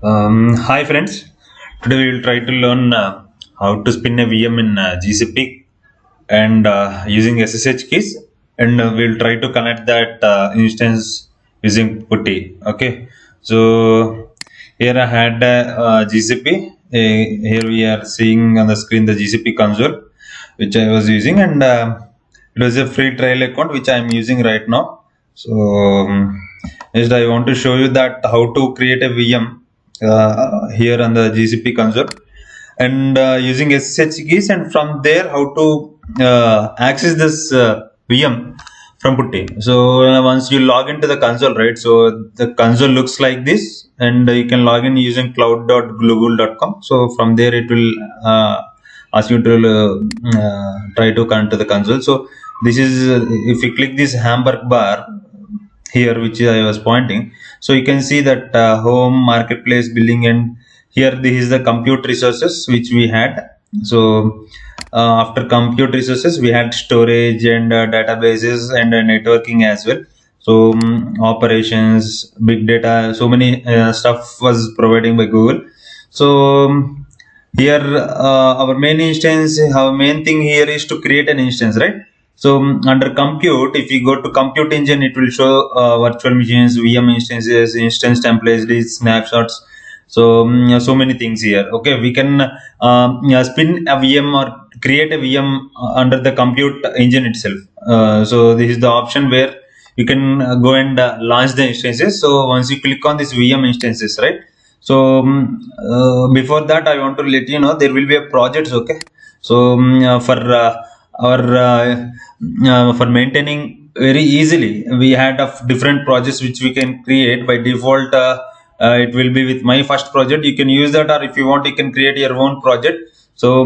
Hi friends, today we will try to learn how to spin a VM in GCP and using SSH keys, and we'll try to connect that instance using PuTTY. Okay, so here I had GCP. Here we are seeing on the screen the GCP console which I was using, and it was a free trial account which I am using right now. So next I want to show you that how to create a VM here on the GCP console, and using SSH keys, and from there how to access this VM from PuTTY. So once you log into the console, right? So the console looks like this, and you can log in using cloud.google.com. So from there it will ask you to try to connect to the console. So this is if you click this Hamburg bar here which I was pointing, so you can see that home, marketplace, billing, and here this is the compute resources which we had. So after compute resources we had storage and databases and networking as well. So operations, big data, so many stuff was providing by Google. So here our main instance, our main thing here is to create an instance, right? So under compute, if you go to compute engine, it will show virtual machines, VM instances, instance templates, lists, snapshots. So so many things here. Okay, we can spin a VM or create a VM under the compute engine itself. So this is the option where you can go and launch the instances. So once you click on this VM instances, right? So before that, I want to let you know there will be a projects. Okay, so for our for maintaining very easily, we had of different projects which we can create by default. It will be with my first project. You can use that, or if you want, you can create your own project. So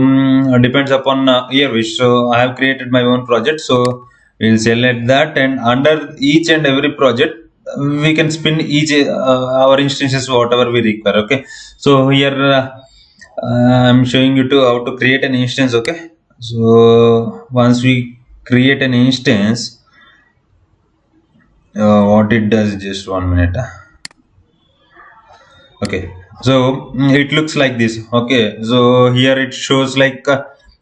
depends upon your wish. So I have created my own project. So we'll select that, and under each and every project we can spin each our instances whatever we require. Okay, so here I'm showing you to how to create an instance. Okay, so once we create an instance, what it does, just 1 minute. Okay, so it looks like this. Okay, so here it shows like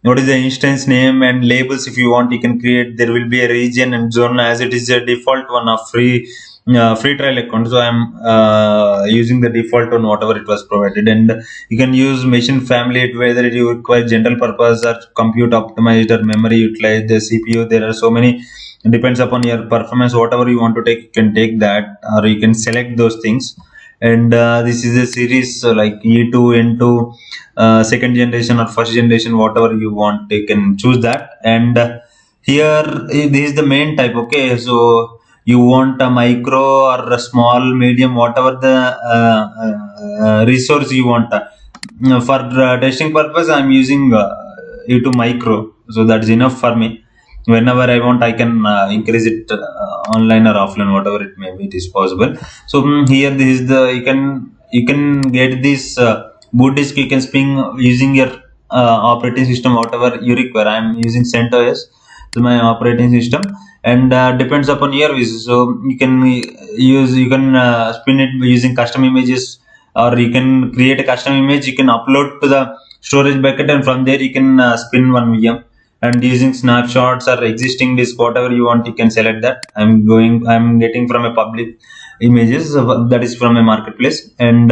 what is the instance name and labels. If you want, you can create. There will be a region and zone, as it is a default one of free trial account. So I'm using the default one whatever it was provided, and you can use machine family whether you require general purpose or compute optimized or memory utilized, the CPU. There are so many, depends upon your performance. Whatever you want to take, you can take that, or you can select those things. And this is a series like E2, N2, second generation or first generation, whatever you want, you can choose that. And here this is the main type. Okay, so you want a micro or a small, medium, whatever the resource you want. For testing purpose, I'm using E2 micro, so that's enough for me. Whenever I want, I can increase it online or offline, whatever it may be, it is possible. So here this is the, you can get this boot disk. You can spin using your operating system whatever you require. I'm using CentOS to my operating system, and depends upon your wish. So you can spin it using custom images, or you can create a custom image. You can upload to the storage bucket, and from there you can spin one VM. And using snapshots or existing disk, whatever you want, you can select that. I'm getting from a public images, that is from a marketplace. And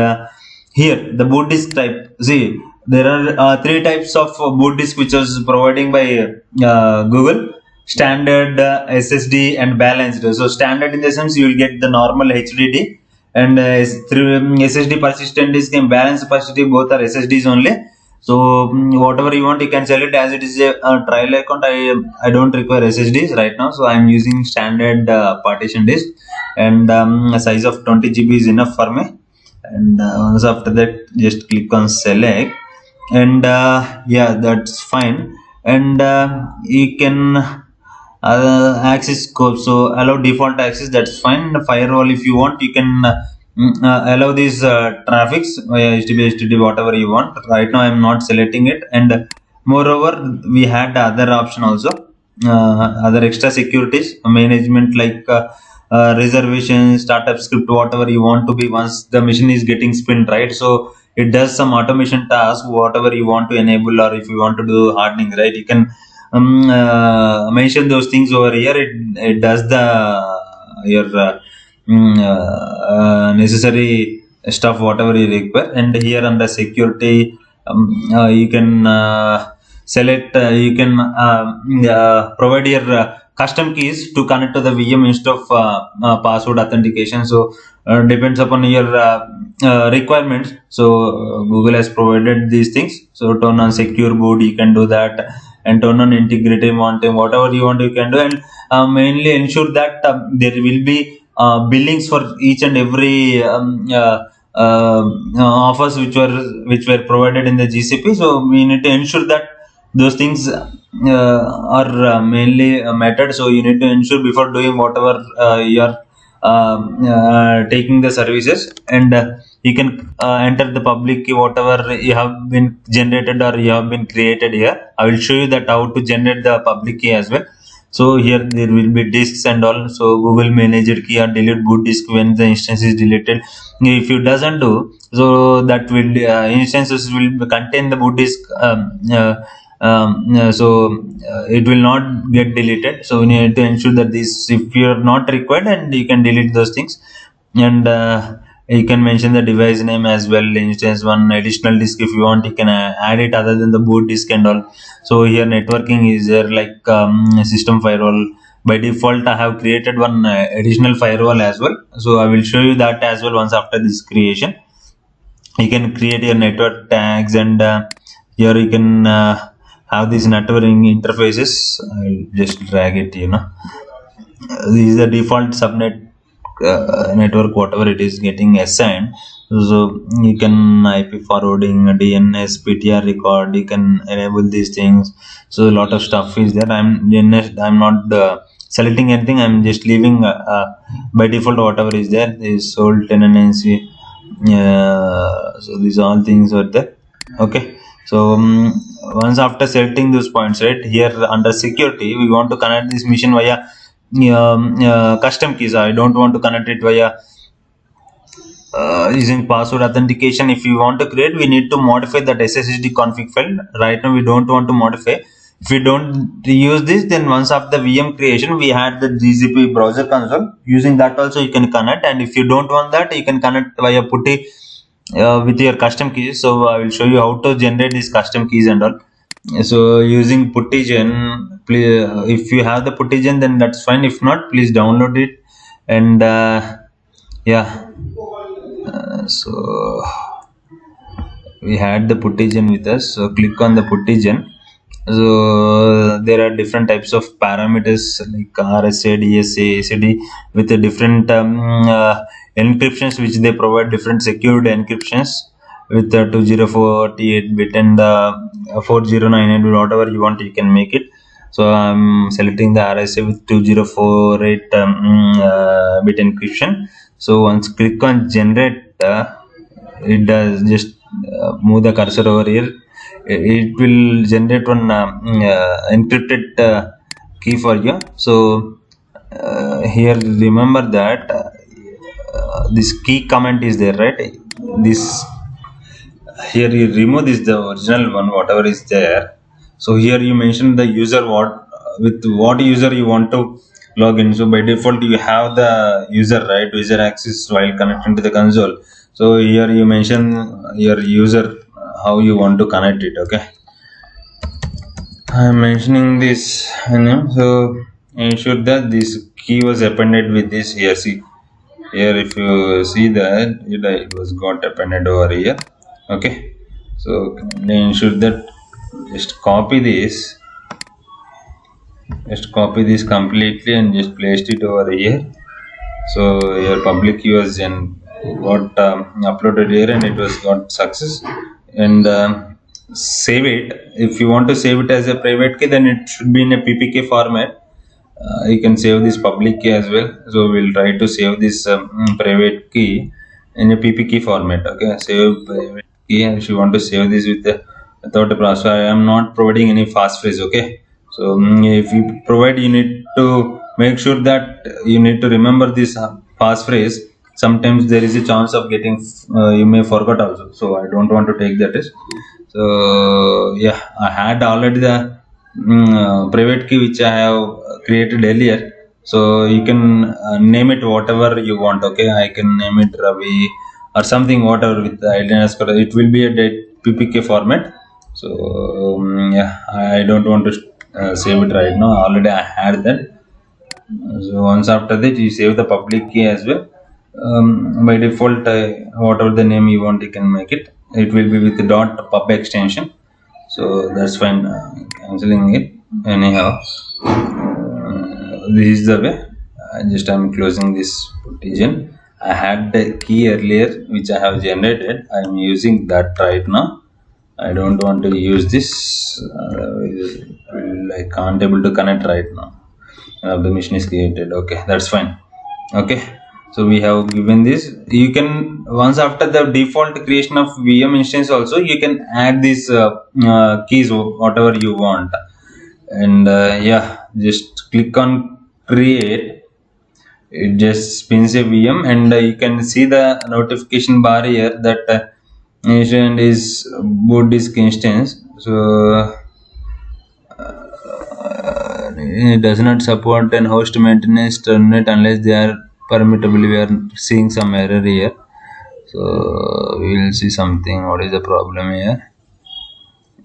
here the boot disk type, see, there are three types of boot disk which was providing by Google: standard, SSD, and balanced. So standard in the sense you will get the normal HDD, and through SSD persistent disk and balanced persistent, both are SSDs only. So whatever you want, you can sell it, as it is a trial account. I don't require SSDs right now, so I'm using standard partition disk, and a size of 20 GB is enough for me. And once after that, just click on select, and yeah, that's fine. And you can access scope, so allow default access, that's fine. Firewall, if you want, you can allow these traffics via HTTP, whatever you want. Right now I'm not selecting it. And moreover, we had other option also, other extra securities management, like reservation, startup script, whatever you want to be once the machine is getting spin, right? So it does some automation task, whatever you want to enable, or if you want to do hardening, right? You can mention those things over here. It does the your necessary stuff whatever you require. And here under security, you can select you can provide your custom keys to connect to the VM instead of password authentication. So depends upon your requirements. So Google has provided these things. So turn on secure boot, you can do that, and turn on integrity monitoring, whatever you want you can do. And mainly ensure that there will be billings for each and every offers which were provided in the GCP. So we need to ensure that those things are mainly mattered. So you need to ensure before doing whatever you are taking the services. And you can enter the public key whatever you have been generated or you have been created here. I will show you that how to generate the public key as well. So here there will be disks and all. So Google manager key or delete boot disk when the instance is deleted. If you doesn't do so, that will instances will contain the boot disk. It will not get deleted. So we need to ensure that this, if you are not required, and you can delete those things. And you can mention the device name as well. Instance one additional disk if you want, you can add it other than the boot disk and all. So here networking is there, like system firewall. By default I have created one additional firewall as well. So I will show you that as well once after this creation. You can create your network tags, and here you can have these networking interfaces. I'll just drag it, this is the default subnet network whatever it is getting assigned. So you can IP forwarding, DNS, PTR record, you can enable these things. So a lot of stuff is there. I'm not selecting anything, I'm just leaving by default whatever is there. Is sole tenancy. So these all things are there. Okay. So once after selecting those points, right, here under security we want to connect this machine via custom keys. I don't want to connect it via using password authentication. If you want to create, we need to modify that SSD config file. Right now we don't want to modify. If we don't use this, then once after the VM creation we had the GCP browser console. Using that also you can connect. And if you don't want that, you can connect via putty with your custom keys. So I will show you how to generate these custom keys and all. So using puttygen, please, if you have the puttygen, then that's fine. If not, please download it. And yeah, so we had the puttygen with us. So click on the puttygen. So there are different types of parameters like RSA, DSA, ACD with the different encryptions which they provide, different secured encryptions with the 20488 bit and the 4098 bit, whatever you want you can make it. So I'm selecting the RSA with 2048 bit encryption. So once click on generate, it does just move the cursor over here. It will generate one encrypted key for you. So here remember that this key comment is there, right? This here you remove this, the original one whatever is there. So here you mention the user, with what user you want to log in. So by default you have the user, right, user access while connecting to the console. So here you mention your user, how you want to connect it. Okay, I'm mentioning this, so ensure that this key was appended with this here. See here, if you see that it was got appended over here. Okay, so ensure that just copy this completely and just placed it over here. So your public key was got uploaded here and it was got success. And save it. If you want to save it as a private key, then it should be in a PPK format. You can save this public key as well. So we'll try to save this private key in a PPK format. Okay, save private key. And if you want to save this without a password, I am not providing any passphrase. Okay, so if you provide, you need to make sure that you need to remember this passphrase. Sometimes there is a chance of getting you may forget also, so I don't want to take that risk. So yeah, I had already the private key which I have created earlier. So you can name it whatever you want. Okay, I can name it Ravi or something, whatever, with the LNS code. It will be a PPK format. So yeah, I don't want to save it right now. Already I had that. So once after that, you save the public key as well. By default, whatever the name you want, you can make it. It will be with the dot pub extension. So that's fine. Canceling it anyhow. This is the way. Just I'm closing this partition. I had the key earlier which I have generated. I'm using that right now. I don't want to use this. I can't able to connect right now. The machine is created. Okay, that's fine. Okay, so we have given this. You can, once after the default creation of VM instance also, you can add these keys whatever you want. And yeah, just click on create. It just spins a VM, and you can see the notification bar here that instance is boot disk instance. So it does not support an host maintenance terminate unless they are permittable. We are seeing some error here, so we will see something. What is the problem here?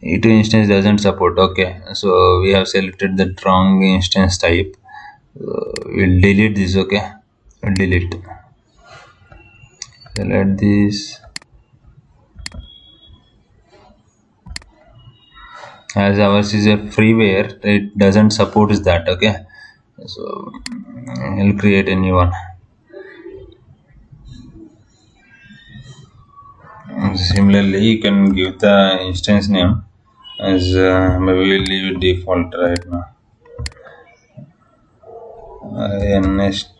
E2 instance doesn't support. Okay, so we have selected the wrong instance type. We'll delete this. Okay, we'll delete. Select this. As ours is a freeware, it doesn't support that. Okay, so I'll create a new one. Similarly, you can give the instance name as maybe we'll leave it default right now. NSTANC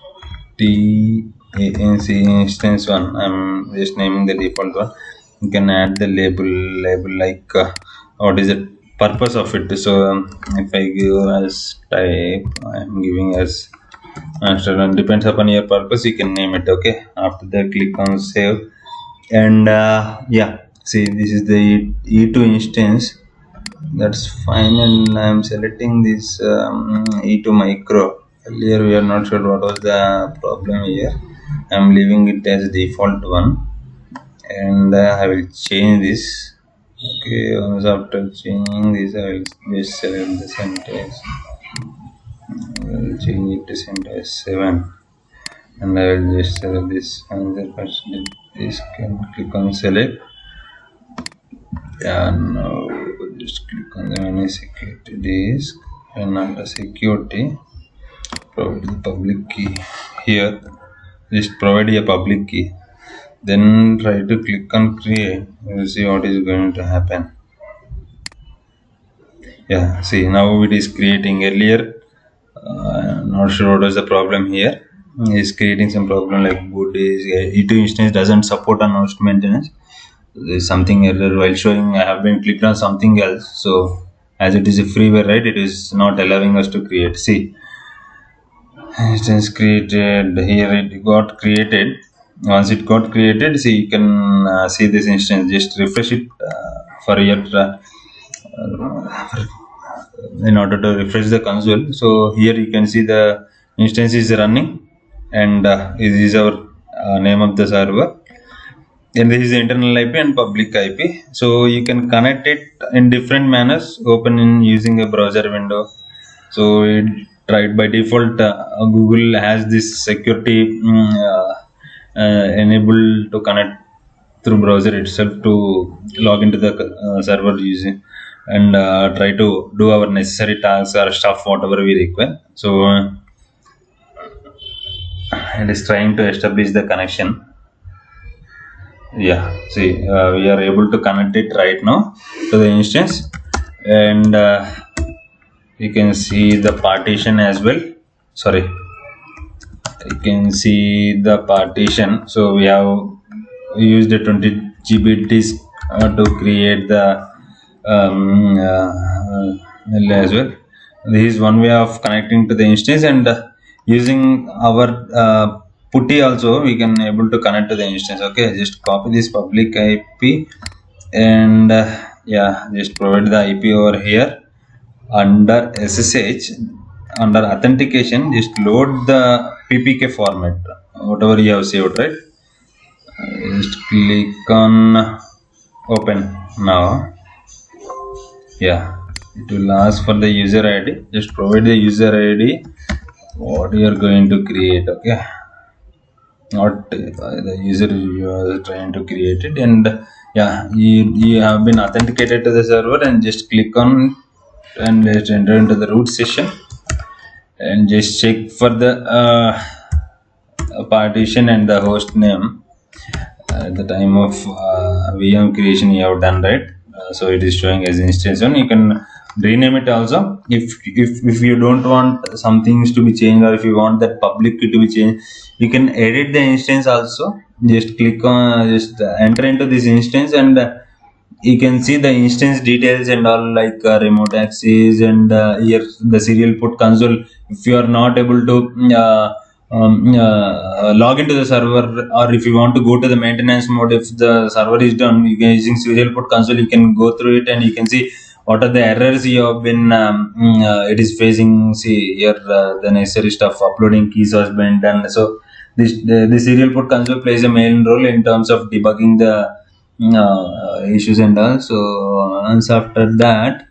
instance one. I'm just naming the default one. You can add the label like what is the purpose of it. So if I give as type, I'm giving as master, and depends upon your purpose. You can name it. Okay. After that, click on save, and yeah. See, this is the E2 instance. That's fine, and I'm selecting this E2 micro. Earlier we are not sure what was the problem here. I'm leaving it as default one, and I will change this. Okay, once after changing this, I will just select the sentence. I will change it to sentence 7, and I will just select this another person. This can click on select. Yeah, now just click on the menu security disk, and under security, provide the public key. Here, just provide a public key. Then try to click on create. You will see what is going to happen. Yeah, see, now it is creating. Earlier, not sure what was the problem here. It's creating some problem like boot is E2 instance doesn't support on host maintenance. There's something error while showing. I have been clicked on something else. So as it is a freeware, right, it is not allowing us to create. See, instance created here. It got created. Once it got created, see, you can see this instance. Just refresh it for your in order to refresh the console. So here you can see the instance is running, and this is our name of the server, and this is the internal IP and public IP. So you can connect it in different manners. Open in using a browser window. So it right by default, Google has this security enabled to connect through browser itself to log into the server using, and try to do our necessary tasks or stuff whatever we require. So it is trying to establish the connection. Yeah, see, we are able to connect it right now to the instance, and you can see the partition as well. Sorry, you can see the partition. So we have used a 20 GB disk to create the as well. This is one way of connecting to the instance, and using our putty also we can able to connect to the instance. Okay, just copy this public IP and yeah, just provide the IP over here. Under SSH, under authentication, just load the PPK format whatever you have saved, right? Just click on open now. Yeah, it will ask for the user ID. Just provide the user ID what you are going to create. Okay, not the user you are trying to create it. And yeah, you have been authenticated to the server, and just click on and just enter into the root session and just check for the partition and the host name at the time of VM creation you have done, right? So it is showing as instance one. You can rename it also if you don't want some things to be changed, or if you want that public key to be changed, you can edit the instance also. Just click on, just enter into this instance, and you can see the instance details and all, like remote access and here the serial port console. If you are not able to log into the server, or if you want to go to the maintenance mode, if the server is done, you can using serial port console, you can go through it and you can see what are the errors you have been it is facing. See here the necessary stuff, uploading keys has been done. So the serial port console plays a main role in terms of debugging the issues and all. So once after that,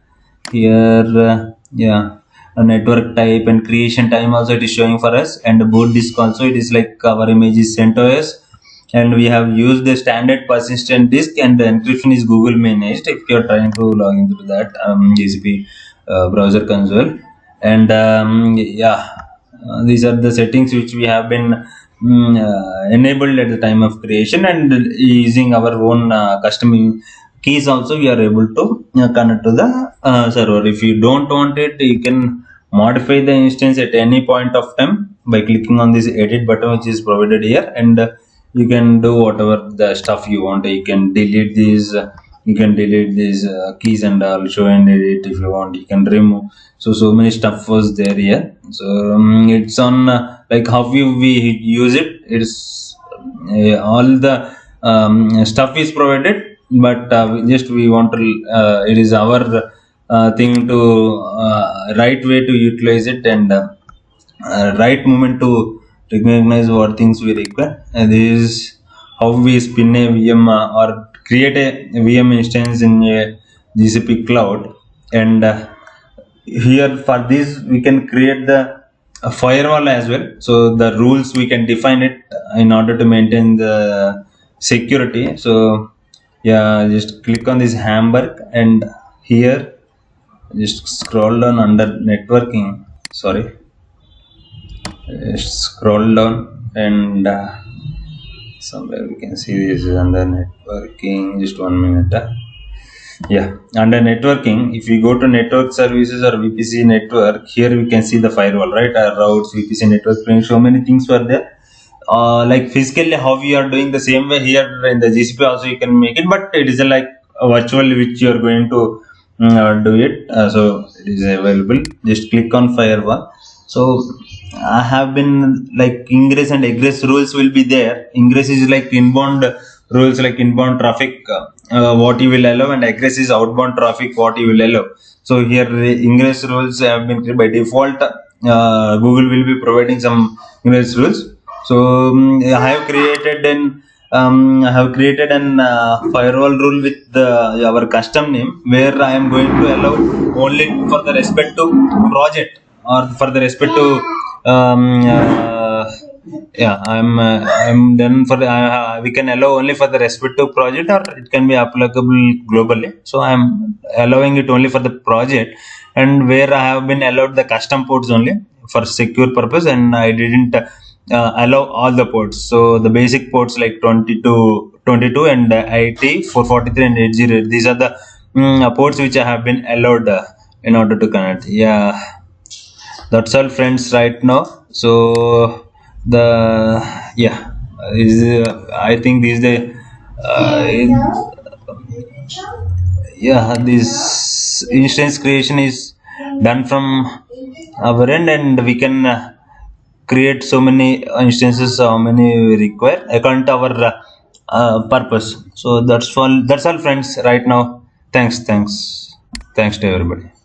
here yeah, a network type and creation time also it is showing for us, and the boot disk also, it is like our image is CentOS, and we have used the standard persistent disk, and the encryption is Google managed if you are trying to log into that GCP browser console. And yeah, these are the settings which we have been enabled at the time of creation, and using our own custom keys also we are able to connect to the server. If you don't want it, you can modify the instance at any point of time by clicking on this edit button which is provided here, and you can do whatever the stuff you want. You can delete these keys and all, show and edit. If you want, you can remove. So many stuff was there here. So it's on like how we use it. It's all the stuff is provided, but we want to it is our thing to right way to utilize it, and right moment to recognize what things we require. And this is how we spin a VM or create a VM instance in a GCP cloud. And here for this we can create the firewall as well. So the rules we can define it in order to maintain the security. So yeah, just click on this Hamburg, and here just scroll down under networking. Sorry, scroll down, and somewhere we can see this is under networking. Just 1 minute. Yeah, under networking, if you go to network services or VPC network, here we can see the firewall, right? Routes, VPC network, so many things were there. Like physically how we are doing the same way here in the GCP also you can make it, but it is like a virtual which you are going to do it. So it is available. Just click on firewall. So I have been like ingress and egress rules will be there. Ingress is like inbound rules, like inbound traffic what you will allow, and egress is outbound traffic what you will allow. So here ingress rules have been created by default. Google will be providing some ingress rules. So I have created an firewall rule with our custom name, where I am going to allow only for the respective project, or for the respective yeah, I'm done for we can allow only for the respective project, or it can be applicable globally. So I'm allowing it only for the project, and where I have been allowed the custom ports only for secure purpose, and I didn't allow all the ports. So the basic ports like 22 and 80, 443 and 80, these are the ports which I have been allowed in order to connect. Yeah, that's all friends right now. So the yeah is I think these the yeah, this instance creation is done from our end, and we can create so many instances, how many we require according to our purpose. So that's all friends right now. Thanks to everybody.